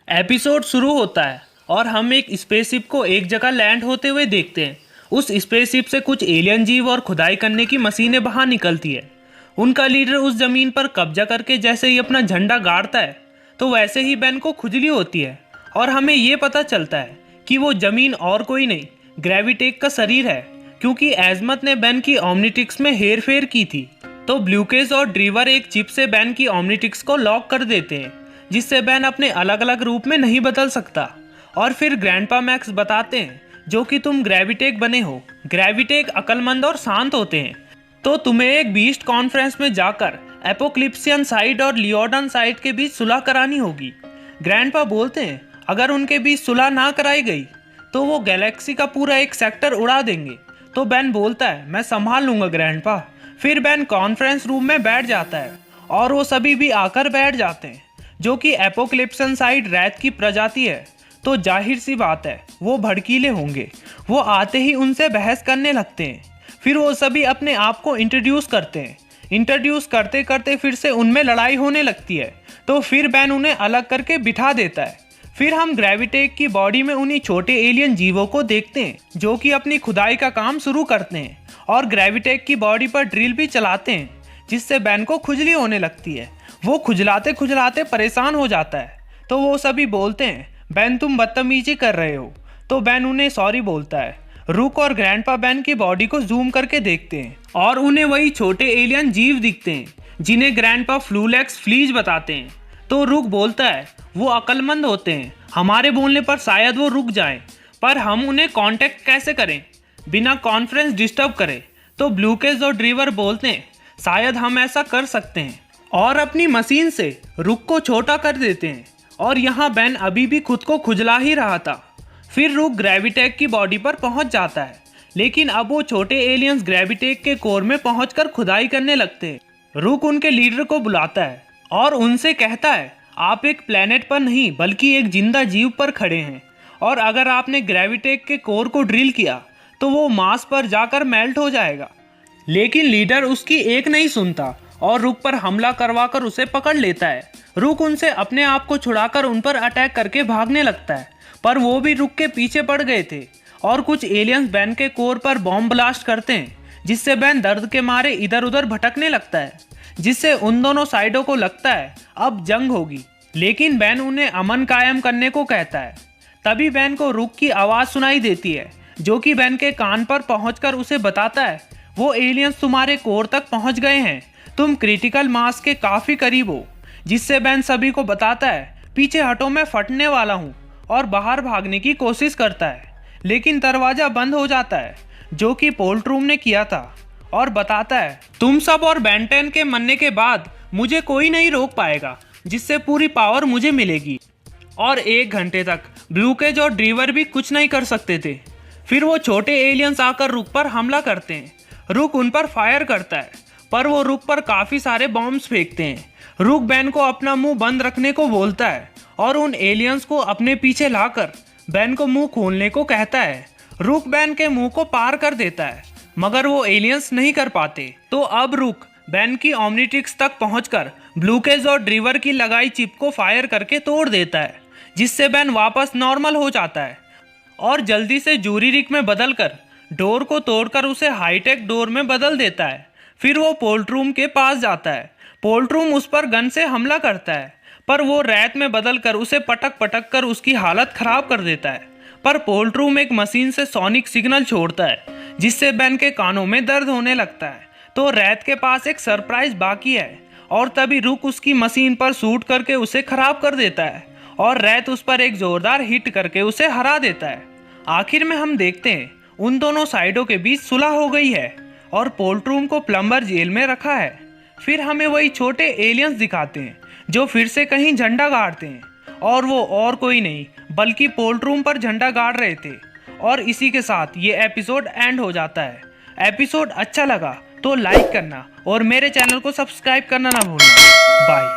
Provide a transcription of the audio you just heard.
Episode शुरू होता है और हम एक स्पेसशिप को एक जगह लैंड होते हुए देखते हैं। उस स्पेसशिप से कुछ एलियन जीव और खुदाई करने की मशीनें बाहर निकलती है। उनका लीडर उस जमीन पर कब्जा करके जैसे ही अपना झंडा गाड़ता है तो वैसे ही बेन को खुजली होती है और हमें ये पता चलता है कि वो जमीन और कोई नहीं ग्रेविटेक का शरीर है, क्योंकि एजमत ने बेन की ओमनिट्रिक्स में हेर फेर की थी। तो ब्लूकेज और ड्रीवर एक चिप से बेन की ओमनिट्रिक्स को लॉक कर देते हैं, जिससे बेन अपने अलग अलग रूप में नहीं बदल सकता। और फिर ग्रैंडपा मैक्स बताते हैं जो कि तुम ग्रेविटेक बने हो। ग्रेविटेक अक्लमंद और शांत होते हैं, तो तुम्हें एक बीस्ट कॉन्फ्रेंस में जाकर एपोक्लिप्सियन साइड और लियोडन साइड के बीच सुलह करानी होगी। ग्रैंडपा बोलते हैं अगर उनके बीच सुलह ना कराई गई तो वो गैलेक्सी का पूरा एक सेक्टर उड़ा देंगे। तो बेन बोलता है मैं संभाल लूंगा ग्रैंडपा। फिर बेन कॉन्फ्रेंस रूम में बैठ जाता है और वो सभी भी आकर बैठ जाते हैं, जो कि एपोक्लिप्सन साइड रैत की प्रजाति है। तो जाहिर सी बात है वो भड़कीले होंगे। वो आते ही उनसे बहस करने लगते हैं। फिर वो सभी अपने आप को इंट्रोड्यूस करते हैं। इंट्रोड्यूस करते करते फिर से उनमें लड़ाई होने लगती है। तो फिर बेन उन्हें अलग करके बिठा देता है। फिर हम ग्रेविटेक की बॉडी में उन्हीं छोटे एलियन जीवों को देखते हैं जो कि अपनी खुदाई का काम शुरू करते हैं और ग्रेविटेक की बॉडी पर ड्रिल भी चलाते हैं, जिससे बेन को खुजली होने लगती है। वो खुजलाते खुजलाते परेशान हो जाता है। तो वो सभी बोलते हैं बेन तुम बदतमीजी कर रहे हो। तो बेन उन्हें सॉरी बोलता है। रुक और ग्रैंडपा बेन की बॉडी को जूम करके देखते हैं और उन्हें वही छोटे एलियन जीव दिखते हैं जिन्हें ग्रैंडपा फ्लूलेक्स फ्लीज बताते हैं। तो रुक बोलता है वो अक्लमंद होते हैं, हमारे बोलने पर शायद वो रुक जाएं, पर हम उन्हें कांटेक्ट कैसे करें बिना कॉन्फ्रेंस डिस्टर्ब करें। तो ब्लूकेज और ड्रीवर बोलते हैं शायद हम ऐसा कर सकते हैं और अपनी मशीन से रुक को छोटा कर देते हैं। और यहाँ बेन अभी भी खुद को खुजला ही रहा था। फिर रुक ग्रेविटेक की बॉडी पर पहुंच जाता है, लेकिन अब वो छोटे एलियंस ग्रेविटेक के कोर में पहुंचकर खुदाई करने लगते हैं। रुक उनके लीडर को बुलाता है और उनसे कहता है आप एक प्लेनेट पर नहीं बल्कि एक जिंदा जीव पर खड़े हैं, और अगर आपने ग्रेविटेक के कोर को ड्रिल किया तो वो मार्स पर जाकर मेल्ट हो जाएगा। लेकिन लीडर उसकी एक नहीं सुनता और रुक पर हमला करवाकर उसे पकड़ लेता है। रुक उनसे अपने आप को छुड़ाकर उन पर अटैक करके भागने लगता है, पर वो भी रुक के पीछे पड़ गए थे। और कुछ एलियंस बेन के कोर पर बॉम्ब ब्लास्ट करते हैं, जिससे बेन दर्द के मारे इधर उधर भटकने लगता है, जिससे उन दोनों साइडों को लगता है अब जंग होगी। लेकिन बेन उन्हें अमन कायम करने को कहता है। तभी बेन को रुक की आवाज़ सुनाई देती है, जो कि बेन के कान पर पहुंचकर उसे बताता है वो एलियंस तुम्हारे कोर तक पहुंच गए हैं, तुम क्रिटिकल मास के काफ़ी करीब हो। जिससे बेन सभी को बताता है पीछे हटो मैं फटने वाला हूँ, और बाहर भागने की कोशिश करता है। लेकिन दरवाज़ा बंद हो जाता है, जो कि पोल्ट्रूम ने किया था, और बताता है तुम सब और बेन 10 के मरने के बाद मुझे कोई नहीं रोक पाएगा, जिससे पूरी पावर मुझे मिलेगी। और 1 घंटे तक ब्लूकेज और ड्रीवर भी कुछ नहीं कर सकते थे। फिर वो छोटे एलियंस आकर रुक पर हमला करते हैं। रुक उन पर फायर करता है, पर वो रुक पर काफ़ी सारे बॉम्ब्स फेंकते हैं। रुक बेन को अपना मुंह बंद रखने को बोलता है और उन एलियंस को अपने पीछे लाकर बेन को मुंह खोलने को कहता है। रुक बेन के मुंह को पार कर देता है, मगर वो एलियंस नहीं कर पाते। तो अब रुक बेन की ओमनिट्रिक्स तक पहुंचकर ब्लूकेज और ड्रीवर की लगाई चिप को फायर करके तोड़ देता है, जिससे बेन वापस नॉर्मल हो जाता है और जल्दी से जूरी रिक में बदलकर डोर को तोड़कर उसे हाईटेक डोर में बदल देता है। फिर वो पोल्ट्रूम के पास जाता है। पोल्ट्रूम उस पर गन से हमला करता है, पर वो रैत में बदलकर उसे पटक पटक कर उसकी हालत खराब कर देता है। पर पोल्ट्रूम एक मशीन से सोनिक सिग्नल छोड़ता है, जिससे बेन के कानों में दर्द होने लगता है। तो रैत के पास एक सरप्राइज बाकी है, और तभी रुक उसकी मशीन पर शूट करके उसे खराब कर देता है, और रैत उस पर एक जोरदार हिट करके उसे हरा देता है। आखिर में हम देखते हैं उन दोनों साइडों के बीच सुलह हो गई है और पोल्ट्रूम को प्लम्बर जेल में रखा है। फिर हमें वही छोटे एलियंस दिखाते हैं जो फिर से कहीं झंडा गाड़ते हैं, और वो और कोई नहीं बल्कि पोल्ट्रूम पर झंडा गाड़ रहे थे। और इसी के साथ ये एपिसोड एंड हो जाता है। एपिसोड अच्छा लगा तो लाइक करना और मेरे चैनल को सब्सक्राइब करना ना भूलना। बाय।